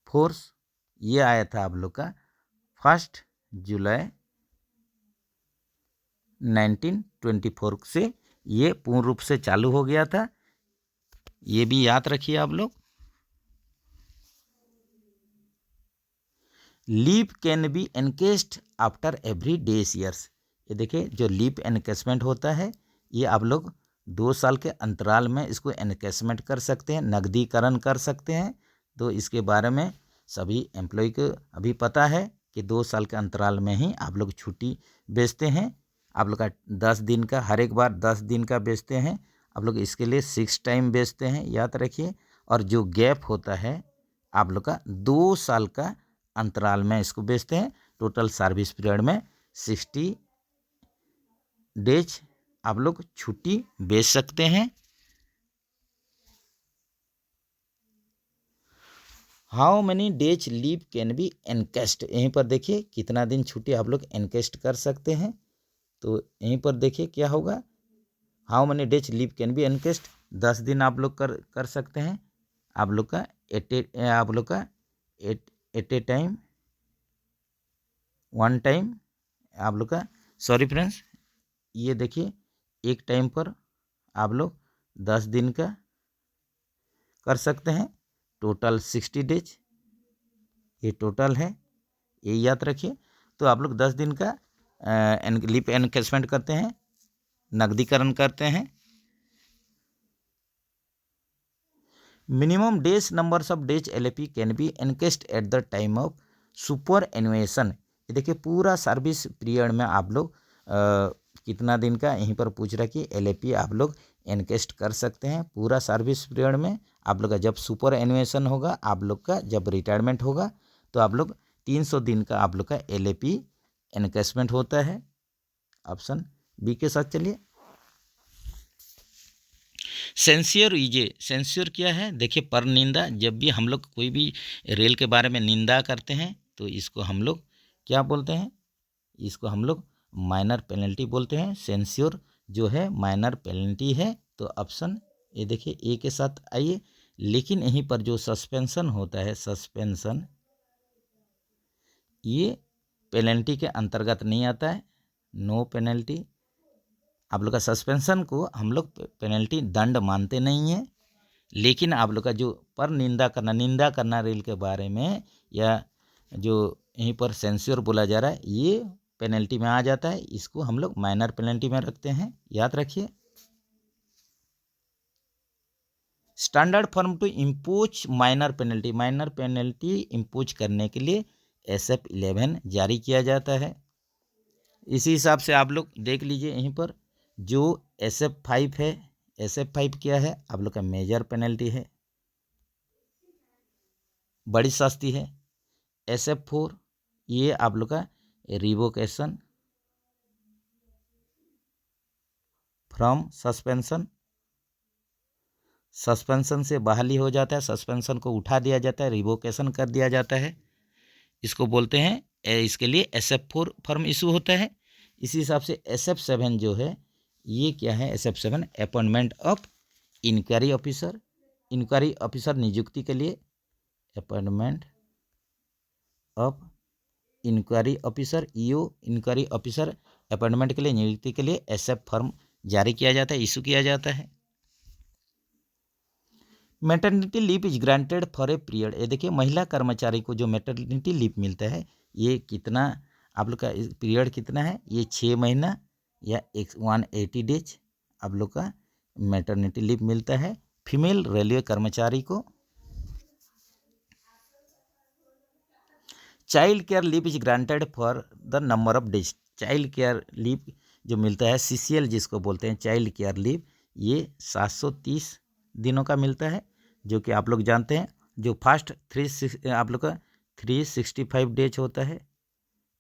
फोर्स, ये आया था आप लोग का 1 जुलाई 1924 से ये पूर्ण रूप से चालू हो गया था, ये भी याद रखिए आप लोग। Leave can be encased after every days years, ये देखिए जो लीव एनकेसमेंट होता है, ये आप लोग 2 साल के अंतराल में इसको एनकेसमेंट कर सकते हैं, नकदीकरण कर सकते हैं। तो इसके बारे में सभी एम्प्लॉय को अभी पता है कि 2 साल के अंतराल में ही आप लोग छुट्टी बेचते हैं। आप लोग का 10 दिन का, हर एक बार 10 दिन का बेचते हैं आप लोग, इसके लिए 6 टाइम बेचते हैं, याद रखिए। और जो गैप होता है आप लोग का 2 साल का अंतराल में इसको बेचते हैं। टोटल सर्विस पीरियड में 60 डेज आप लोग छुट्टी बेच सकते हैं। How many days leave can be encased, यहीं पर देखिए कितना दिन छुट्टी आप लोग एनकेस्ट कर सकते हैं। तो यहीं पर देखिए क्या होगा, how many days leave can be encased, 10 दिन आप लोग कर सकते हैं आप लोग का एट ए टाइम, 1 टाइम आप लोग का, सॉरी फ्रेंड्स, ये देखिए एक टाइम पर आप लोग 10 दिन का कर सकते हैं, टोटल 60 डेज ये टोटल है, ये याद रखिए। तो आप लोग 10 दिन का लीव एनकेसमेंट करते हैं, नकदीकरण करते हैं। Minimum days numbers of days LAP can be encashed at the time of superannuation, ये देखिए पूरा सर्विस पीरियड में आप लोग कितना दिन का यहीं पर पूछ रहा है कि LAP आप लोग एनकेस्ट कर सकते हैं पूरा सर्विस पीरियड में। आप लोग का जब सुपर एनुएशन होगा, आप लोग का जब रिटायरमेंट होगा, तो आप लोग 300 दिन का आप लोग का LAP एनकेस्टमेंट होता है। ऑप्शन बी के साथ चलिए। सेंसियर ईजे, सेंसियर क्या है? देखिए, पर निंदा, जब भी हम लोग कोई भी रेल के बारे में निंदा करते हैं तो इसको हम लोग क्या बोलते हैं? इसको हम लोग माइनर पेनल्टी बोलते हैं। सेंसियर जो है माइनर पेनल्टी है। तो ऑप्शन ये देखिए ए के साथ आइए। लेकिन यहीं पर जो सस्पेंशन होता है, सस्पेंशन ये पेनल्टी के अंतर्गत नहीं आता है। No penalty. आप लोग का सस्पेंशन को हम लोग पेनल्टी दंड मानते नहीं हैं। लेकिन आप लोग का जो पर निंदा करना रेल के बारे में, या जो यहीं पर सेंसियर बोला जा रहा है, ये पेनल्टी में आ जाता है। इसको हम लोग माइनर पेनल्टी में रखते हैं, याद रखिए। Standard form to impose minor penalty, minor penalty impose करने के लिए SF11 जारी किया जाता है। इसी हिसाब से आप लोग देख लीजिए यहीं पर जो SF5 है, SF5 क्या है? आप लोग का मेजर पेनल्टी है, बड़ी सस्ती है। SF4 ये आप लोग का रिवोकेशन फ्रॉम सस्पेंशन, सस्पेंशन से बहाली हो जाता है, सस्पेंशन को उठा दिया जाता है, रिवोकेशन कर दिया जाता है, इसको बोलते हैं। इसके लिए SF4 फॉर्म इशू होता है। इसी हिसाब से SF7 जो है ये क्या है? SF7 appointment of inquiry officer, inquiry officer नियुक्ति के लिए, appointment of inquiry officer, EO inquiry officer appointment के लिए, नियुक्ति के लिए SF फॉर्म जारी किया जाता है, इशू किया जाता है। Maternity leave is granted for a period. ये देखिए, महिला कर्मचारी को जो मैटरनिटी लीव मिलता है ये कितना, आप लोग का पीरियड कितना है? ये 6 महीना या 180 डेज आप लोग का मैटरनिटी लीव मिलता है फीमेल रेलवे कर्मचारी को। Child care leave is granted for the number of days. Child care leave जो मिलता है, CCL जिसको बोलते हैं, चाइल्ड केयर लीव, ये 730 दिनों का मिलता है, जो कि आप लोग जानते हैं। जो फर्स्ट आप लोग का 365 डेज होता है,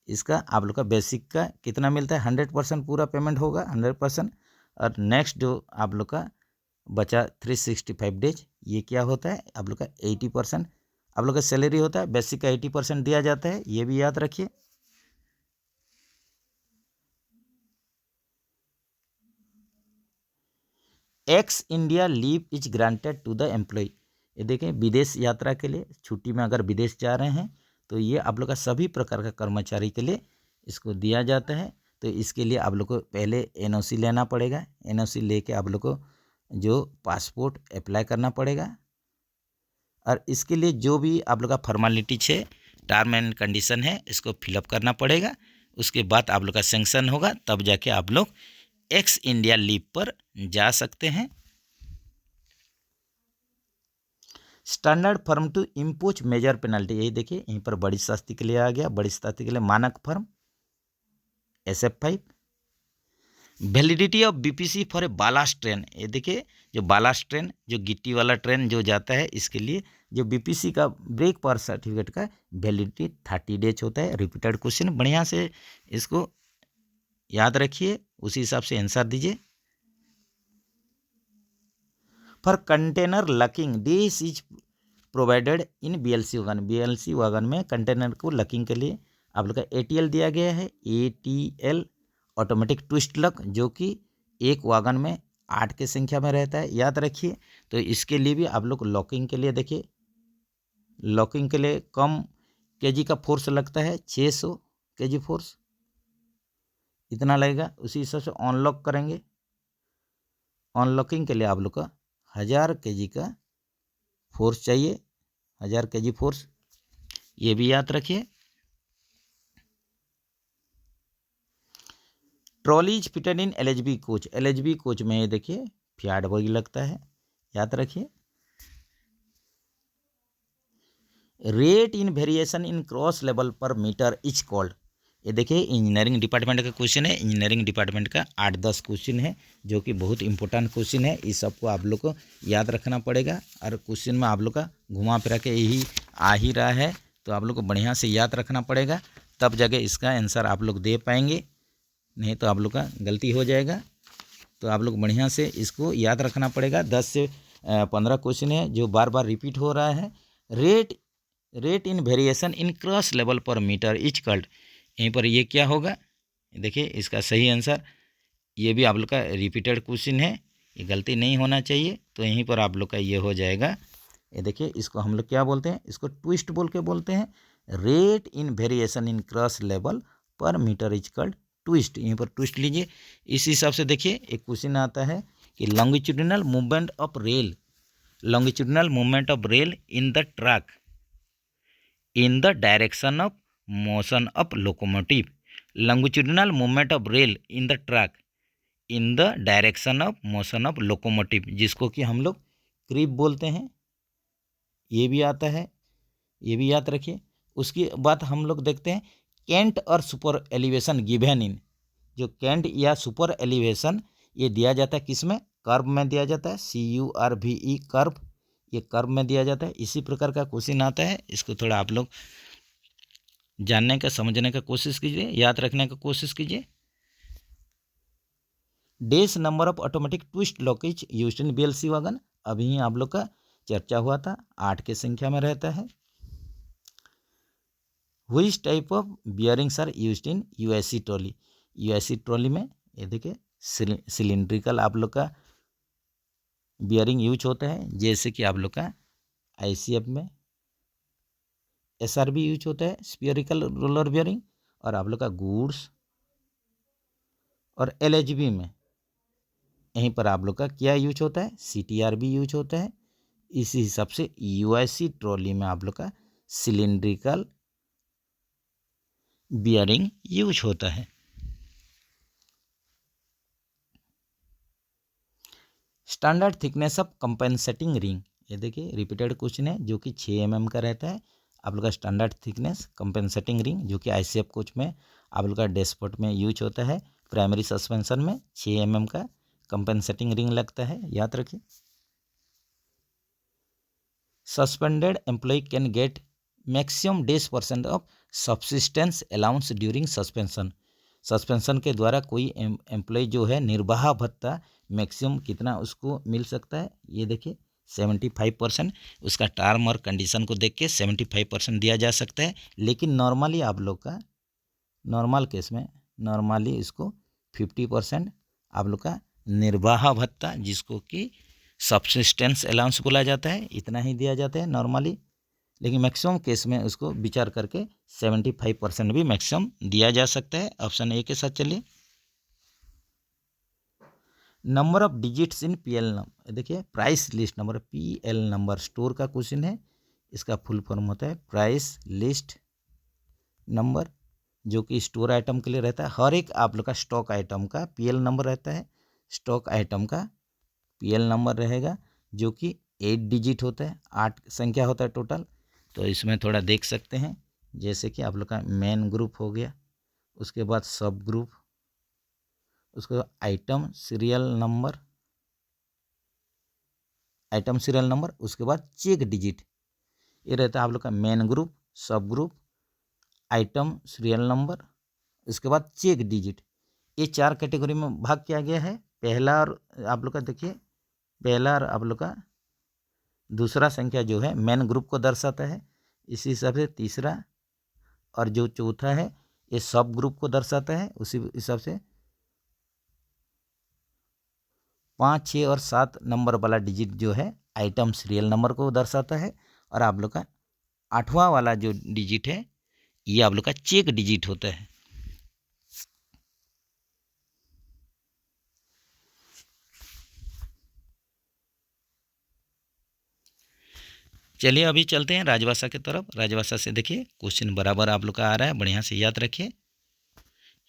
इसका आप लोग का बेसिक का कितना मिलता है? 100% पूरा पेमेंट होगा, 100%। और नेक्स्ट जो आप लोग का बचा 365 डेज, ये क्या होता है? आप लोग का 80% आप लोग का सैलरी होता है। बेसिक का 80% दिया जाता है, ये भी याद रखिए। Ex India leave is granted to the employee. ये देखें, विदेश यात्रा के लिए, छुट्टी में अगर विदेश जा रहे हैं तो ये आप लोग का सभी प्रकार का कर्मचारी के लिए इसको दिया जाता है। तो इसके लिए आप लोग को पहले NOC लेना पड़ेगा। NOC लेके आप लोग को जो पासपोर्ट अप्लाई करना पड़ेगा। और इसके लिए जो भी आप लोग का फॉर्मेलिटी है, टर्म एंड कंडीशन है, इसको फिलअप करना पड़ेगा। उसके बाद आप लोग का सेंक्शन होगा, तब जाके आप लोग एक्स इंडिया लीव पर जा सकते हैं। Standard form to impose major penalty, यही देखिए यहीं पर बड़ी सस्ती के लिए आ गया, बड़ी सस्ती के लिए मानक form SF5। Validity of BPC for a ballast train, ये देखिए जो बालास्ट ट्रेन, जो गिट्टी वाला ट्रेन जो जाता है, इसके लिए जो BPC का ब्रेक पावर सर्टिफिकेट का वैलिडिटी 30 डेज होता है। रिपीटेड क्वेश्चन, बढ़िया से इसको याद रखिए, उसी हिसाब से आंसर दीजिए। For container locking this is provided in BLC wagon. BLC wagon में कंटेनर को लकिंग के लिए आप लोग का ATL दिया गया है। ATL ऑटोमेटिक ट्विस्ट लक, जो कि एक वागन में 8 की संख्या में रहता है, याद रखिए। तो इसके लिए भी आप लोग लॉकिंग के लिए देखिए, लॉकिंग के लिए कम केजी का फोर्स लगता है, 600 केजी फोर्स इतना लगेगा। उसी हिसाब से अनलॉक करेंगे, अनलॉकिंग के लिए आप लोग का 1000 केजी का फोर्स चाहिए, 1000 केजी फोर्स, ये भी याद रखिए। Trolleys fitted in LHB coach, LHB coach में ये देखिए फ्याड बोगी लगता है, याद रखिए। Rate in variation in cross level पर मीटर इच कॉल्ड, ये देखिए इंजीनियरिंग डिपार्टमेंट का क्वेश्चन है। इंजीनियरिंग डिपार्टमेंट का 8-10 क्वेश्चन है जो कि बहुत इंपॉर्टेंट क्वेश्चन है। इस सबको आप लोग को याद रखना पड़ेगा और क्वेश्चन में आप लोग का घुमा फिरा के यही आ ही रहा है, तो आप लोग को बढ़िया से याद रखना पड़ेगा, तब जगह इसका आंसर आप लोग दे पाएंगे, नहीं तो आप लोग का गलती हो जाएगा। तो आप लोग बढ़िया से इसको याद रखना पड़ेगा। 10 से 15 क्वेश्चन है जो बार बार रिपीट हो रहा है। Rate in variation in cross level पर मीटर इज कॉल्ड। यहीं पर ये क्या होगा, देखिए इसका सही आंसर, ये भी आप लोग का रिपीटेड क्वेश्चन है, ये गलती नहीं होना चाहिए, तो यहीं पर आप लोग का ये हो जाएगा। ये देखिए इसको हम लोग क्या बोलते हैं, इसको ट्विस्ट बोल के बोलते हैं। Rate in variation in cross level पर मीटर इज कॉल्ड ट्विस्ट। यहीं पर ट्विस्ट लीजिए। इस हिसाब से देखिए एक क्वेश्चन आता है कि longitudinal movement of rail, longitudinal movement of rail in the track in the direction of motion of locomotive, longitudinal movement of rail in the track in the direction of motion of locomotive, जिसको कि हम लोग creep बोलते हैं, ये भी आता है, ये भी याद रखिए। उसकी बात हम लोग देखते हैं कैंट और सुपर एलिवेशन गिवन इन। जो कैंट या सुपर एलिवेशन ये दिया जाता है किस में, कर्व में दिया जाता है, CURVE कर्व, ये कर्व में दिया जाता है। इसी प्रकार का क्वेश्चन आता है, इसको थोड़ा आप लोग जानने का समझने का कोशिश कीजिए, याद रखने का कोशिश कीजिए। डेस number of automatic twist lockage used in BLC wagon, अभी आप लोग का चर्चा हुआ था, 8 की संख्या में रहता है। Which type of bearings are used in USC trolley, USC trolley में ये देखिए सिलिंड्रिकल आप लोग का बियरिंग यूज होता है, जैसे कि आप लोग का ICF में SRB यूज होता है, स्फीयरिकल रोलर बियरिंग, और आप लोग का गुड्स और LHB में यहीं पर आप लोग का क्या यूज होता है, CTRB यूज होता है। इसी हिसाब से USC ट्रॉली में आप लोग का सिलिंड्रिकल बियरिंग यूज होता है। Standard thickness of compensating ring, ये देखिए रिपीटेड क्वेश्चन है जो कि 6 mm का रहता है। आप लोग का स्टैंडर्ड थिकनेस कंपेंसेटिंग रिंग जो कि ICF कोच में आप लोग का डैशबोर्ड में यूज होता है। प्राइमरी सस्पेंशन में 6 mm का कंपेंसेटिंग रिंग लगता है, याद रखिए। Suspended employee can get maximum %% of subsistence allowance during suspension. Suspension के द्वारा कोई एम्प्लॉय जो है निर्वाह भत्ता मैक्सिमम कितना उसको मिल सकता है, ये देखिए 75%। उसका टर्म और कंडीशन को देख के 75% दिया जा सकता है, लेकिन नॉर्मली आप लोग का नॉर्मल केस में नॉर्मली इसको 50% आप लोग का निर्वाह भत्ता, जिसको कि सब्सिस्टेंस अलाउंस बोला जाता है, इतना ही दिया जाता है नॉर्मली, लेकिन मैक्सिमम केस में उसको विचार करके 75% भी मैक्सिमम दिया जा सकता है। ऑप्शन ए के साथ चलिए। Number of digits in PL number, देखिए price list number, PL number store का क्वेश्चन है, इसका फुल फॉर्म होता है प्राइस लिस्ट नंबर, जो कि स्टोर आइटम के लिए रहता है। हर एक आप लोग का स्टॉक आइटम का PL नंबर रहता है, स्टॉक आइटम का PL नंबर रहेगा जो कि 8 डिजिट होता है, 8 संख्या होता है टोटल। तो इसमें थोड़ा देख सकते हैं, जैसे कि आप लोग का मेन ग्रुप हो गया, उसके बाद सब ग्रुप, उसके बाद आइटम सीरियल नंबर, उसके बाद चेक डिजिट, ये रहता है आप लोग का मेन ग्रुप, सब ग्रुप, आइटम सीरियल नंबर, उसके बाद चेक डिजिट। ये 4 कैटेगरी में भाग किया गया है। पहला और आप लोग का देखिए, पहला और आप लोग का दूसरा संख्या जो है मेन ग्रुप को दर्शाता है, इसी हिसाब से तीसरा और जो चौथा है ये सब ग्रुप को दर्शाता है। उसी हिसाब से 5, 6 और 7 नंबर वाला डिजिट जो है आइटम सीरियल नंबर को दर्शाता है, और आप लोग का 8वां वाला जो डिजिट है ये आप लोग का चेक डिजिट होता है। चलिए अभी चलते हैं राजभाषा की तरफ। राजभाषा से देखिए क्वेश्चन बराबर आप लोग का आ रहा है, बढ़िया से याद रखिए।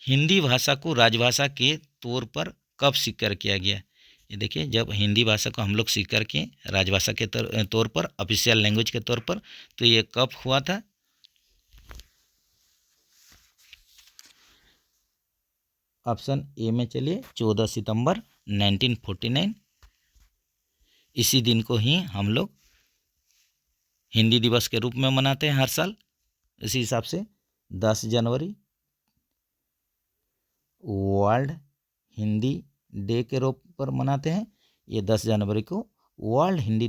हिंदी भाषा को राजभाषा के तौर पर कब स्वीकार किया गया? ये देखिए जब हिंदी भाषा को हम लोग स्वीकार किए राजभाषा के तौर पर, ऑफिशियल लैंग्वेज के तौर पर, तो ये कब हुआ था? ऑप्शन ए में चलिए 14 सितंबर 1949। इसी दिन को ही हम लोग हिंदी दिवस के रूप में मनाते हैं हर साल। इसी हिसाब से 10 जनवरी वर्ल्ड हिंदी डे के रूप पर मनाते हैं। ये 10 जनवरी को वर्ल्ड हिंदी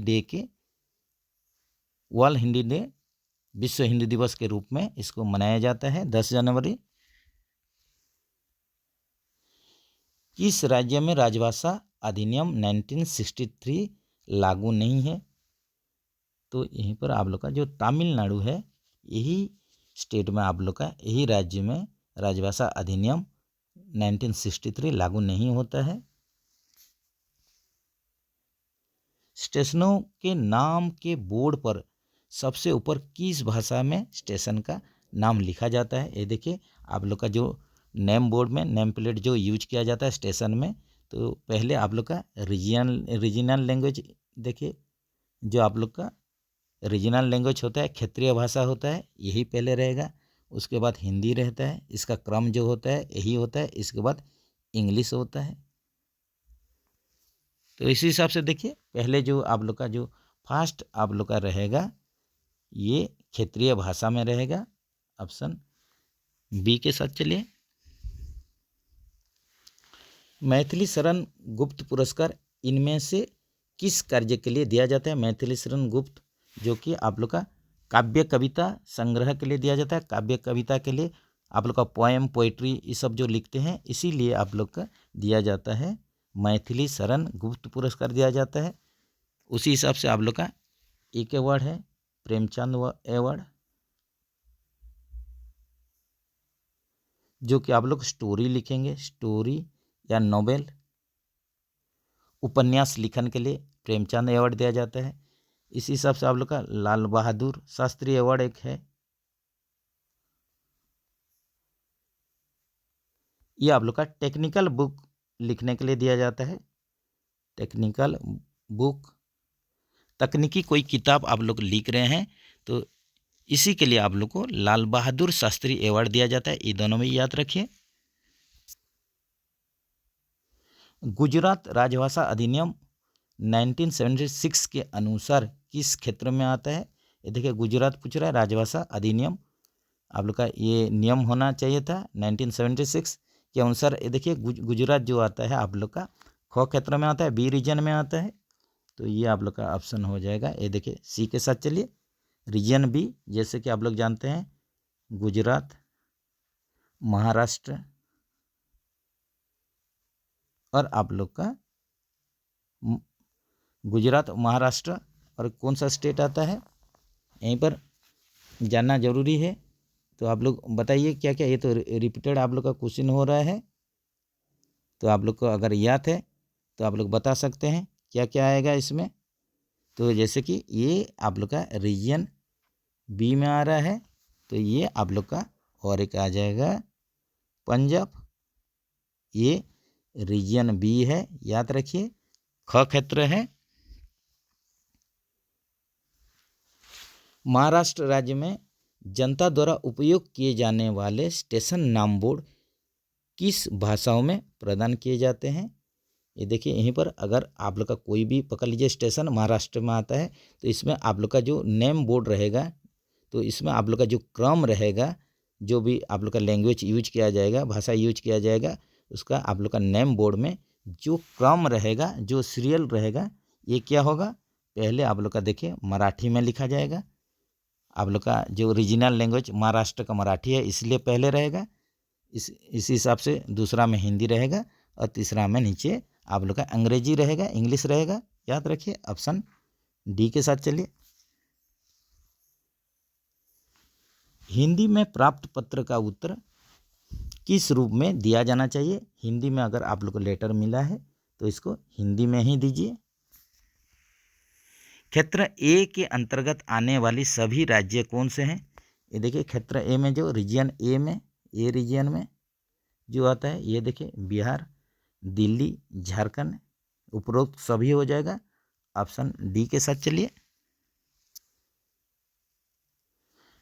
डे विश्व हिंदी दिवस के रूप में इसको मनाया जाता है 10 जनवरी। किस राज्य में राजभाषा अधिनियम 1963 लागू नहीं है? तो यहीं पर आप लोग का जो तमिलनाडु है, यही स्टेट में आप लोग का, यही राज्य में राजभाषा अधिनियम 1963 लागू नहीं होता है। स्टेशनों के नाम के बोर्ड पर सबसे ऊपर किस भाषा में स्टेशन का नाम लिखा जाता है? ये देखिए आप लोग का जो नेम बोर्ड में नेम प्लेट जो यूज किया जाता है स्टेशन में, तो पहले आप लोग का रीजनल लैंग्वेज देखिए, जो आप लोग का रीजनल लैंग्वेज होता है, क्षेत्रीय भाषा होता है, यही पहले रहेगा। उसके बाद हिंदी रहता है, इसका क्रम जो होता है यही होता है। इसके बाद इंग्लिश होता है। तो इसी हिसाब से देखिए पहले जो आप लोग का जो फर्स्ट आप लोग का रहेगा ये क्षेत्रीय भाषा में रहेगा। ऑप्शन बी के साथ चलिए। मैथिली शरण गुप्त पुरस्कार इनमें से किस कार्य के लिए दिया जाता है? मैथिली शरण गुप्त जो कि आप लोग का काव्य कविता संग्रह के लिए दिया जाता है। काव्य कविता के लिए आप लोग का पोएम पोइट्री ये सब जो लिखते हैं, इसीलिए आप लोग का दिया जाता है मैथिली शरण गुप्त पुरस्कार दिया जाता है। उसी हिसाब से आप लोग का एक अवार्ड है प्रेमचंद अवार्ड, जो कि आप लोग स्टोरी लिखेंगे, स्टोरी या नोवेल उपन्यास लिखन के लिए प्रेमचंद अवार्ड दिया जाता है। इसी हिसाब से आप लोग का लाल बहादुर शास्त्री अवार्ड एक है, ये आप लोग का टेक्निकल बुक लिखने के लिए दिया जाता है। टेक्निकल बुक, तकनीकी कोई किताब आप लोग लिख रहे हैं तो इसी के लिए आप लोग को लाल बहादुर शास्त्री अवार्ड दिया जाता है। ये दोनों में याद रखिए। गुजरात राजभाषा अधिनियम 1976 के अनुसार किस क्षेत्र में आता है? ये देखिए गुजरात पूछ रहा है, राजभाषा अधिनियम आप लोग का ये नियम होना चाहिए था 1976 के अनुसार। ये देखिए गुजरात जो आता है आप लोग का ख क्षेत्र में आता है, बी रीजन में आता है, तो ये आप लोग का ऑप्शन हो जाएगा। ये देखिए सी के साथ चलिए, रीजन बी, जैसे कि आप लोग जानते हैं गुजरात, महाराष्ट्र और आप लोग का गुजरात, महाराष्ट्र और कौन सा स्टेट आता है यहीं पर जानना जरूरी है। तो आप लोग बताइए क्या क्या, ये तो रिपीटेड आप लोग का क्वेश्चन हो रहा है, तो आप लोग को अगर याद है तो आप लोग बता सकते हैं क्या क्या आएगा इसमें। तो जैसे कि ये आप लोग का रीजन बी में आ रहा है, तो ये आप लोग का और एक आ जाएगा पंजाब, ये रीजन बी है, याद रखिए। ख क्षेत्र है। महाराष्ट्र राज्य में जनता द्वारा उपयोग किए जाने वाले स्टेशन नाम बोर्ड किस भाषाओं में प्रदान किए जाते हैं? ये देखिए यहीं पर अगर आप लोग का कोई भी पकड़ लीजिए स्टेशन महाराष्ट्र में आता है, तो इसमें आप लोग का जो नेम बोर्ड रहेगा, तो इसमें आप लोग का जो क्रम रहेगा, जो भी आप लोग का लैंग्वेज यूज किया जाएगा, भाषा यूज किया जाएगा, उसका आप लोग का नेम बोर्ड में जो क्रम रहेगा, जो सीरियल रहेगा, ये क्या होगा? पहले आप लोग का देखिए मराठी में लिखा जाएगा। आप लोग का जो रीजनल लैंग्वेज महाराष्ट्र का मराठी है, इसलिए पहले रहेगा। इसी हिसाब से दूसरा में हिंदी रहेगा और तीसरा में नीचे आप लोग का अंग्रेजी रहेगा, इंग्लिश रहेगा। याद रखिए ऑप्शन डी के साथ चलिए। हिंदी में प्राप्त पत्र का उत्तर किस रूप में दिया जाना चाहिए? हिंदी में अगर आप लोग को लेटर मिला है तो इसको हिंदी में ही दीजिए। क्षेत्र ए के अंतर्गत आने वाली सभी राज्य कौन से हैं? ये देखिए क्षेत्र ए में जो रीजन ए में, ए रीजन में जो आता है, ये देखिए बिहार, दिल्ली, झारखंड, उपरोक्त सभी हो जाएगा। ऑप्शन डी के साथ चलिए।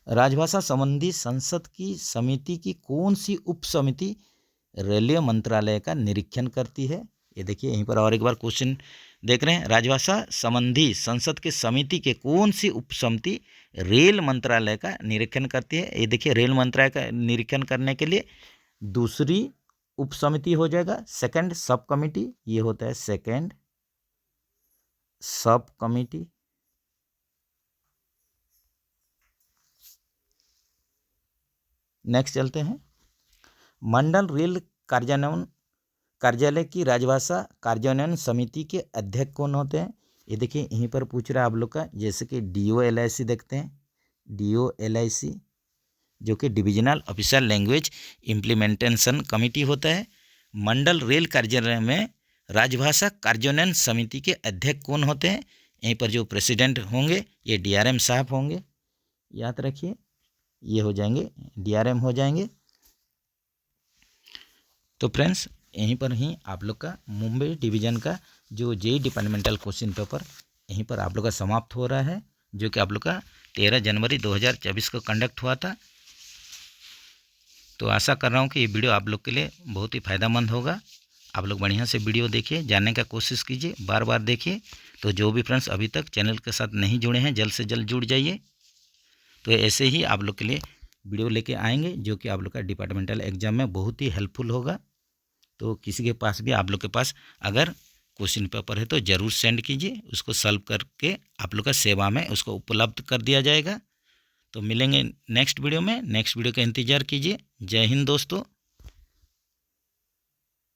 राजभाषा संबंधी संसद की समिति की कौन सी उप समिति रेलवे मंत्रालय का निरीक्षण करती है। ये देखिए यहीं पर और एक बार क्वेश्चन देख रहे हैं, राजभाषा संबंधी संसद की समिति के कौन सी उपसमिति रेल मंत्रालय का निरीक्षण करती है। ये देखिए रेल मंत्रालय का निरीक्षण करने के लिए दूसरी उपसमिति हो जाएगा, सेकंड सब कमिटी, ये होता है सेकंड सब कमिटी। नेक्स्ट चलते हैं, मंडल रेल कार्यालय की राजभाषा कार्यान्वयन समिति के अध्यक्ष कौन होते हैं। ये देखिए यहीं पर पूछ रहा है आप लोग का, जैसे कि DOLIC देखते हैं, DOLIC जो कि divisional official language implementation committee होता है। मंडल रेल कार्यालय में राजभाषा कार्यान्वयन समिति के अध्यक्ष कौन होते हैं। यहीं पर जो प्रेसिडेंट होंगे ये DRM साहब होंगे, याद रखिए ये हो जाएंगे DRM हो जाएंगे। तो फ्रेंड्स यहीं पर ही आप लोग का मुंबई डिवीज़न का जो JEE डिपार्टमेंटल क्वेश्चन पेपर यहीं पर आप लोग का समाप्त हो रहा है, जो कि आप लोग का 13 जनवरी 2024 को कंडक्ट हुआ था। तो आशा कर रहा हूँ कि ये वीडियो आप लोग के लिए बहुत ही फ़ायदेमंद होगा। आप लोग बढ़िया से वीडियो देखिए, जानने का कोशिश कीजिए, बार बार देखिए। तो जो भी फ्रेंड्स अभी तक चैनल के साथ नहीं जुड़े हैं जल्द से जल्द जुड़ जाइए। तो ऐसे ही आप लोग के लिए वीडियो लेके आएंगे जो कि आप लोग का डिपार्टमेंटल एग्जाम में बहुत ही हेल्पफुल होगा। तो किसी के पास भी आप लोग के पास अगर क्वेश्चन पेपर है तो ज़रूर सेंड कीजिए, उसको सॉल्व करके आप लोग का सेवा में उसको उपलब्ध कर दिया जाएगा। तो मिलेंगे नेक्स्ट वीडियो में, नेक्स्ट वीडियो का इंतज़ार कीजिए। जय हिंद दोस्तों।